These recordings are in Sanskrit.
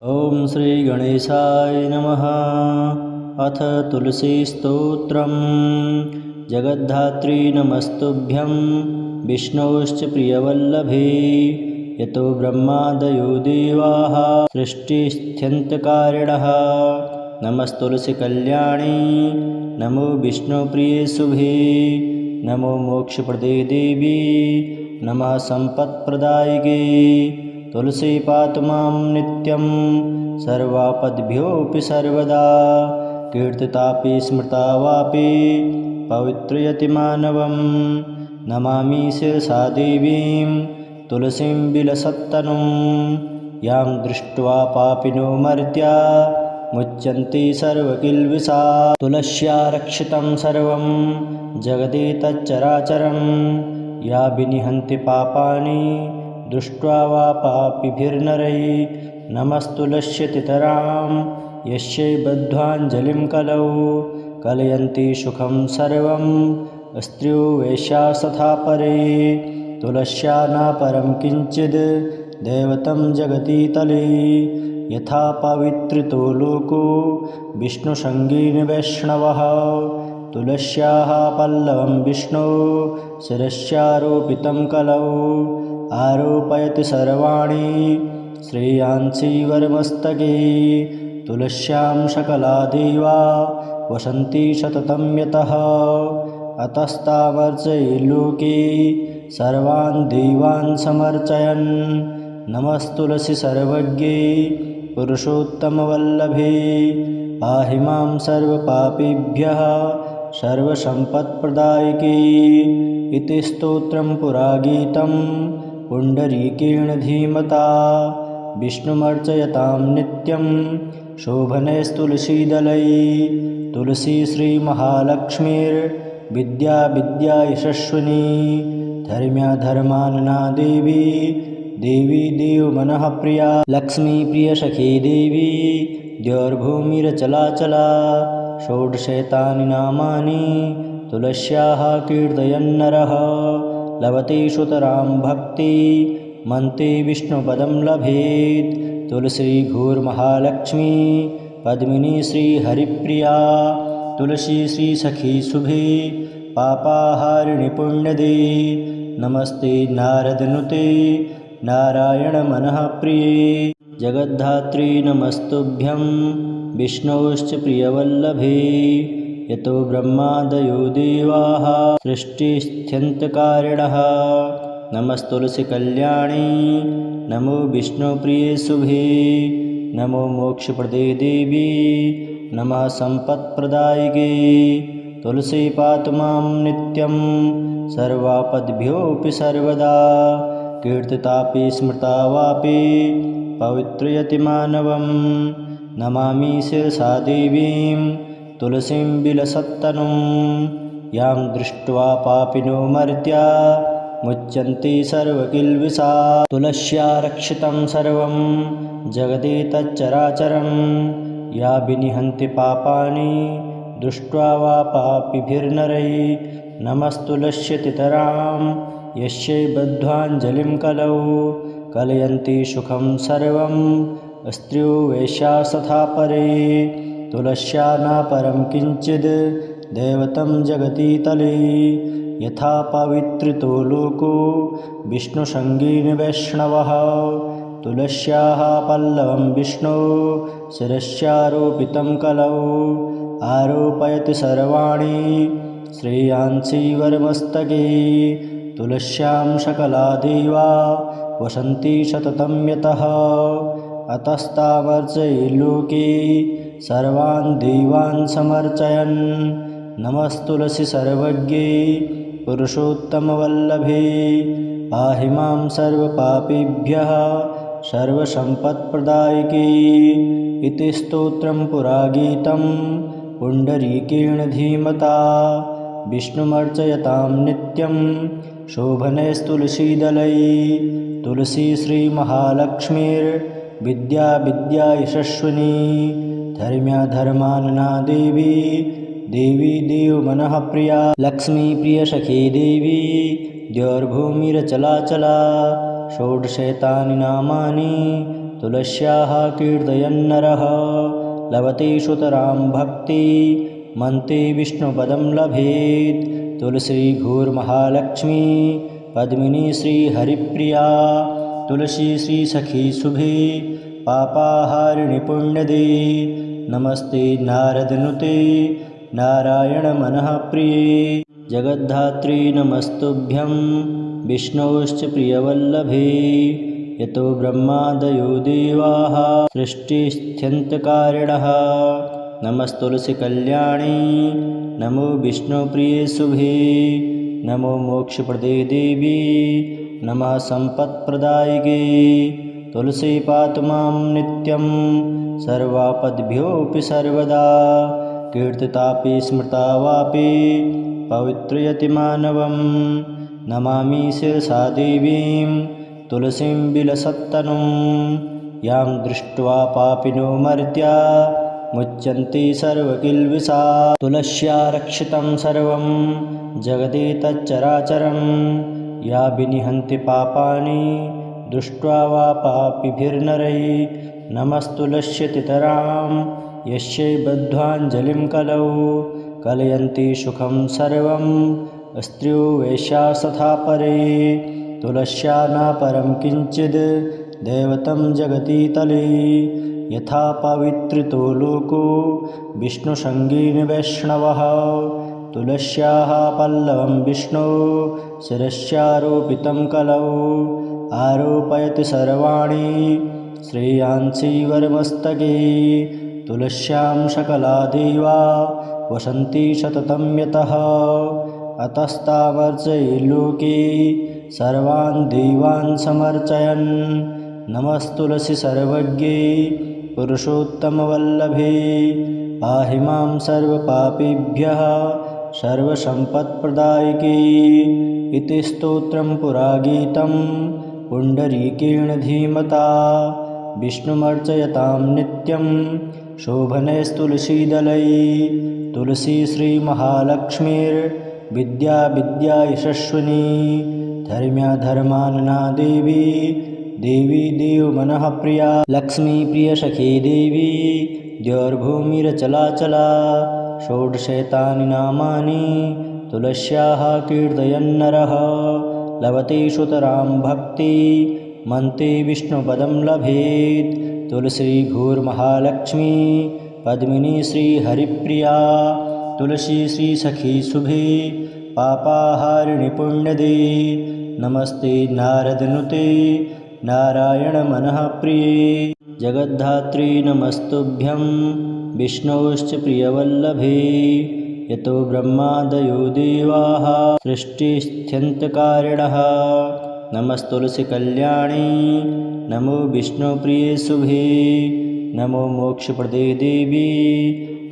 ॐ श्रीगणेशाय नमः। अथ तुलसीस्तोत्रम्। जगद्धात्री नमस्तुभ्यं विष्णोश्च प्रियवल्लभे। यतो ब्रह्मादयो देवाः सृष्टिस्थित्यन्तकारिणः। नमस्तुलसीकल्याणी नमो विष्णुप्रिये शुभे। नमो मोक्षप्रदे देवी नमः सम्पत्प्रदायिके। तुलसी पातु मां नित्यं सर्वापद्भ्योऽपि सर्वदा। कीर्तितापि स्मृता वापि पवित्रयति मानवं। नमामि शिरसा देवीं तुलसीं विलसत्तनुं। यां दृष्ट्वा पापिनो मर्त्या मुच्यन्ते सर्वकिल्बिषात्। तुलस्या रक्षितं सर्वं जगदेतच्चराचरं। या विनिहन्ति पापानि दृष्ट्वा वा पापिभिर्नरैः। नमस्तुलस्यतितरां यस्यै बद्ध्वाञ्जलिं कलौ। कलयन्ति सुखं सर्वं स्त्रियो वेश्यास्तथा परे। तुलस्या न परं किञ्चिद् दैवतं जगति तले। यथा पवित्रितो लोको विष्णुसङ्गेन वैष्णवः। तुलस्याः पल्लवं विष्णोः शिरस्यारोपितं कलौ। आरोपयति सर्वाणि श्रेयांसि वरमस्तके। तुलस्यां सकला देवा वसन्ति सततं यतः। अतस्तावर्चये लोके सर्वान् देवान् समर्चयन्। नमस्तुलसी सर्वज्ञे पुरुषोत्तमवल्लभे। पाहि मां सर्वपापेभ्यः सर्वसम्पत्प्रदायिके। इति स्तोत्रं पुरागीतं पुण्डरीकेण धीमता। विष्णुमर्चयतां नित्यं शोभनैस्तुलसीदलैः। तुलसी श्रीमहालक्ष्मीर्विद्या विद्या यशस्विनी। धर्म्या धर्मानना देवी देवी देवमनः प्रिया। लक्ष्मीप्रियसखी देवी द्यौर्भूमिरचलाचला। षोडशैतानि नामानि तुलस्याः कीर्तयन्नरः। लभते सुतरां भक्ति मन्ते विष्णुपदं लभेत्। तुलसी घोरमहालक्ष्मी पद्मिनी श्रीहरिप्रिया। तुलसी श्रीसखी शुभे पापाहारिणि पुण्यदे। नमस्ते नारदनुते नारायणमनः प्रिये। जगद्धात्री नमस्तुभ्यं विष्णोश्च प्रियवल्लभे। यतो ब्रह्मादयो देवाः सृष्टिस्थित्यन्तकारिणः। नमस्तुलसीकल्याणी नमो विष्णुप्रिये शुभे। नमो मोक्षप्रदे देवी नमः सम्पत्प्रदायिके। तुलसी पातु मां नित्यं सर्वापद्भ्योऽपि सर्वदा। कीर्तितापि स्मृता वापि पवित्रयति मानवं। नमामि शिरसा देवीं तुलसीं विलसत्तनुं। यां दृष्ट्वा पापिनो मर्त्या मुच्यन्ते सर्वकिल्बिषात्। तुलस्या रक्षितं सर्वं जगदेतच्चराचरं। या विनिहन्ति पापानि दृष्ट्वा वा पापिभिर्नरैः। नमस्तुलस्यतितरां यस्यै बद्ध्वाञ्जलिं कलौ। कलयन्ति सुखं सर्वं स्त्रियो वेश्यास्तथा परे। तुलस्या न परं किञ्चिद् दैवतं जगति तले। यथा पवित्रितो लोको विष्णुसङ्गेन वैष्णवः। तुलस्याः पल्लवं विष्णोः शिरस्यारोपितं कलौ। आरोपयति सर्वाणि श्रेयांसि वरमस्तके। तुलस्यां सकला देवा वसन्ति सततं यतः। अतस्तावर्चये लोके सर्वान् देवान् समर्चयन्। नमस्तुलसी सर्वज्ञे पुरुषोत्तमवल्लभे। पाहि मां सर्वपापेभ्यः सर्वसम्पत्प्रदायिके। इति स्तोत्रं पुरागीतं पुण्डरीकेण धीमता। विष्णुमर्चयतां नित्यं शोभनैस्तुलसीदलैः। तुलसी श्रीमहालक्ष्मीर्विद्या विद्या यशस्विनी। धर्म्या धर्मानना देवी देवी देवमनः प्रिया। लक्ष्मीप्रियसखी देवी द्यौर्भूमिरचलाचला। षोडशैतानि नामानि तुलस्याः कीर्तयन्नरः लभते सुतरां भक्ति मन्ते विष्णुपदं लभेत्। तुलसी घोरमहालक्ष्मी पद्मिनी श्रीहरिप्रिया तुलसी श्रीसखी शुभे पापाहारिणि पुण्यदे। नमस्ते नारदनुते नारायण मनः प्रिये जगद्धात्री नमस्तुभ्यं विष्णोश्च प्रियवल्लभे। यतो ब्रह्मादयो देवाः सृष्टिस्थित्यन्तकारिणः नमस्तुलसीकल्याणी नमो विष्णुप्रिये शुभे नमो मोक्षप्रदे देवी नमः सम्पत्प्रदायिके। तुलसी पातु मां नित्यं सर्वापद्भ्योऽपि सर्वदा कीर्तितापि स्मृता वापि पवित्रयति मानवं। नमामि शिरसा देवीं तुलसीं विलसत्तनुं यां दृष्ट्वा पापिनो मर्त्या मुच्यन्ते सर्वकिल्बिषा। तुलस्या रक्षितं सर्वं जगदेतच्चराचरं या विनिहन्ति पापानि दृष्ट्वा वा पापिभिर्नरैः। नमस्तुलस्यतितरां यस्यै बद्ध्वाञ्जलिं कलौ कलयन्ति सुखं सर्वं स्त्रियो वेश्या तथा परे। तुलस्या न परं किञ्चिद् दैवतं जगति तले यथा पवित्रितो लोको विष्णुसङ्गेन वैष्णवः। तुलस्याः पल्लवं विष्णो शिरस्यारोपितं कलौ आरोपयति सर्वाणि श्रेयांसि वरमस्तके। तुलस्यां सकला देवा वसन्ति सततं यतः अतस्तावर्चये लोके सर्वान् देवान् समर्चयन्। नमस्तुलसी सर्वज्ञे पुरुषोत्तमवल्लभे पाहि मां सर्वपापेभ्यः सर्वसम्पत्प्रदायिके। इति स्तोत्रं पुरा गीतं पुण्डरीकेण धीमता विष्णुमर्चयतां नित्यं शोभनैस्तुलसीदलैः। तुलसी श्रीमहालक्ष्मीर्विद्या विद्यायशस्विनी धर्म्या धर्मानना देवी देवी देवमनः प्रिया लक्ष्मी प्रियसखी देवी द्यौर्भूमिरचलाचला। षोडशैतानि नामानि तुलस्याः कीर्तयन्नरः लभते सुतरां भक्ति मन्ते विष्णुपदं लभेत्। तुलसी घोरमहालक्ष्मी पद्मिनी श्रीहरिप्रिया तुलसी श्रीसखी शुभे पापाहारिणि पुण्यदे। नमस्ते नारदनुते नारायण मनः प्रिये जगद्धात्री नमस्तुभ्यं विष्णोश्च प्रियवल्लभे। यतो ब्रह्मादयो देवाः सृष्टिस्थित्यन्तकारिणः नमस्तुलसीकल्याणी नमो विष्णुप्रिये शुभे नमो मोक्षप्रदे देवी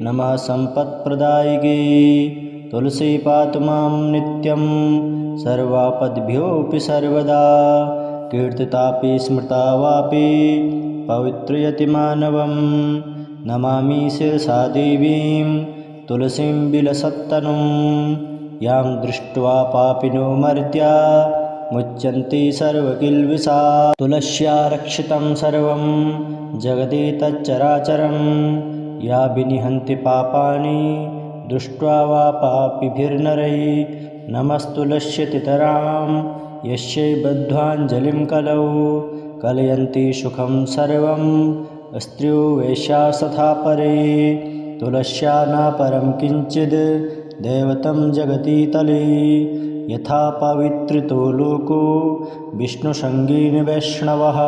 नमः सम्पत्प्रदायिके। तुलसी पातु मां नित्यं सर्वापद्भ्योऽपि सर्वदा कीर्तितापि स्मृता वापि पवित्रयति मानवं। नमामि शिरसा देवीं तुलसीं विलसत्तनुं यां दृष्ट्वा पापिनो मर्त्या मुच्यन्ते सर्वकिल्बिषा। तुलस्या रक्षितं सर्वं जगदेतच्चराचरं या विनिहन्ति पापानि दृष्ट्वा वा पापिभिर्नरैः। नमस्तुलस्यतितरां यस्यै बद्ध्वाञ्जलिं कलौ कलयन्ति सुखं सर्वं स्त्रियो वेश्या तथा परे। तुलस्या न परं किञ्चिद् दैवतं जगति तले यथा पवित्रितो लोको विष्णुसङ्गेन वैष्णवः।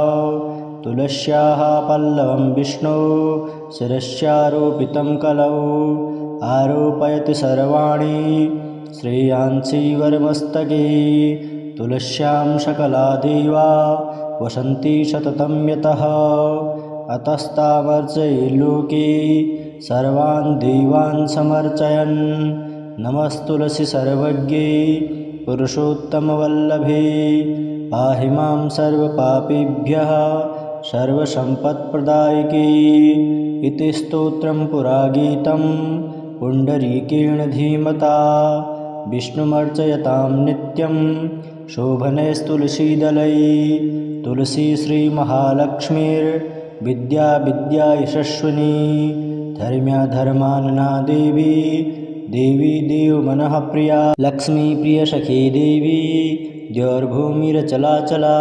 तुलस्याः पल्लवं विष्णो शिरस्यारोपितं कलौ आरोपयति सर्वाणि श्रेयांसि वरमस्तके। तुलस्यां सकला देवा वसन्ति सततं यतः अतस्तावर्चये लोके सर्वान् देवान् समर्चयन्। नमस्तुलसी सर्वज्ञे पुरुषोत्तमवल्लभे पाहि मां सर्वपापेभ्यः सर्वसम्पत्प्रदायिके। इति स्तोत्रं पुरा गीतं पुण्डरीकेण धीमता विष्णुमर्चयतां नित्यं शोभनैस्तुलसीदलैः। तुलसी श्रीमहालक्ष्मीर्विद्या विद्या यशस्विनी धर्म्या धर्मानना देवी देवी देवमनः प्रिया लक्ष्मी प्रियसखी देवी द्यौर्भूमिरचलाचला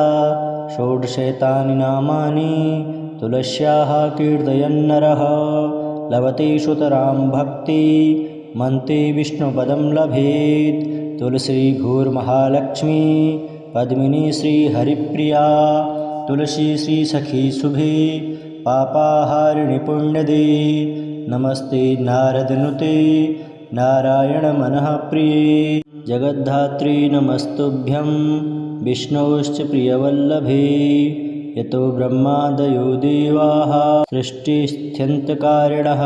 षोडशैतानि नामानि तुलस्याः कीर्तयन्नरः लभते सुतरां भक्ति मन्ते विष्णुपदं लभेत् तुलसी भूर्महालक्ष्मी पद्मिनी श्रीहरिप्रिया तुलसी श्रीसखी शुभे पापाहारिणि पुण्यदे नमस्ते नारदनुते नारायणमनः प्रिये जगद्धात्री नमस्तुभ्यं विष्णोश्च प्रियवल्लभे यतो ब्रह्मादयो देवाः सृष्टिस्थित्यन्तकारिणः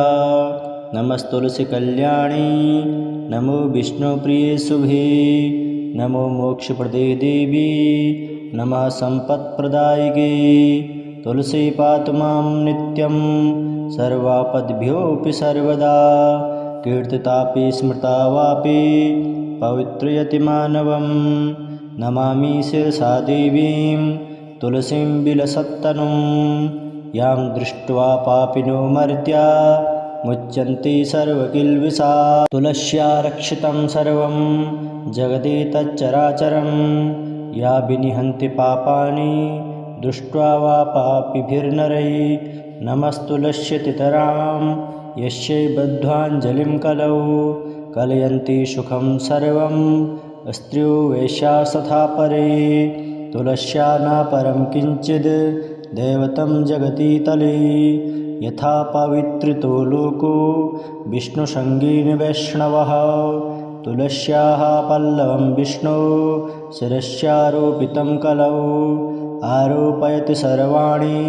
नमस्तुलसीकल्याणी नमो विष्णुप्रिये शुभे नमो मोक्षप्रदे देवी नमः सम्पत्प्रदायिके तुलसी पातु मां नित्यं सर्वापद्भ्योऽपि सर्वदा कीर्तितापि स्मृता वापि पवित्रयति मानवं नमामि शिरसा देवीं तुलसीं विलसत्तनुं यां दृष्ट्वा पापिनो मर्त्या मुच्यन्ते सर्वकिल्बिषा तुलस्या रक्षितं सर्वं जगति तच्चराचरं या विनिहन्ति पापानि दृष्ट्वा वा पापिभिर्नरैः नमस्तुलस्यतितरां यस्यै बद्ध्वाञ्जलिं कलौ कलयन्ति सुखं सर्वं स्त्रियो वेश्यास्तथा परे तुलस्या न परं किञ्चिद् दैवतं जगति तले यथा पवित्रितो लोको विष्णुसङ्गेन वैष्णवः तुलस्याः पल्लवं विष्णो शिरस्यारोपितं कलौ आरोपयति सर्वाणि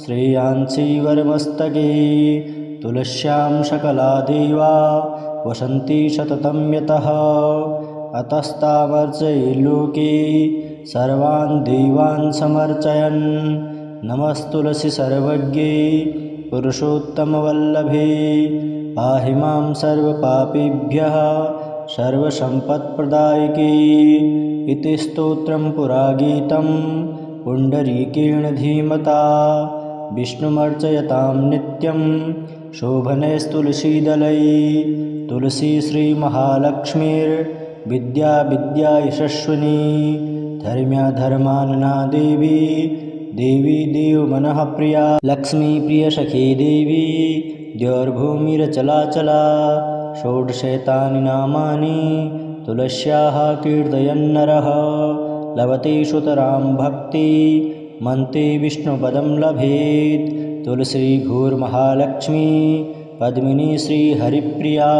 श्रेयांसि वरमस्तके तुलस्यां सकला देवा वसन्ति सततं यतः अतस्तावर्चये लोके सर्वान् देवान् समर्चयन् नमस्तुलसी सर्वज्ञे पुरुषोत्तमवल्लभे पाहि मां सर्वपापेभ्यः सर्वसम्पत्प्रदायिके इति स्तोत्रं पुरा गीतं पुण्डरीकेण धीमता विष्णुमर्चयतां नित्यं शोभनैस्तुलसीदलैः तुलसी श्रीमहालक्ष्मीर्विद्या विद्या यशस्विनी धर्म्या धर्मानना देवी देवी देवमनः प्रिया लक्ष्मी प्रियसखी देवी द्यौर्भूमिरचलाचला षोडशैतानि नामानि तुलस्याः कीर्तयन्नरः लभते सुतरां भक्ति मन्ते विष्णुपदं लभेत् तुलसी भूर्महालक्ष्मी पद्मिनी श्रीहरिप्रिया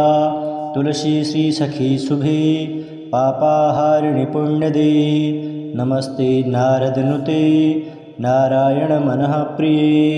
तुलसी श्रीसखी शुभे पापाहारिणि पुण्यदे नमस्ते नारदनुते नारायणमनः प्रिये।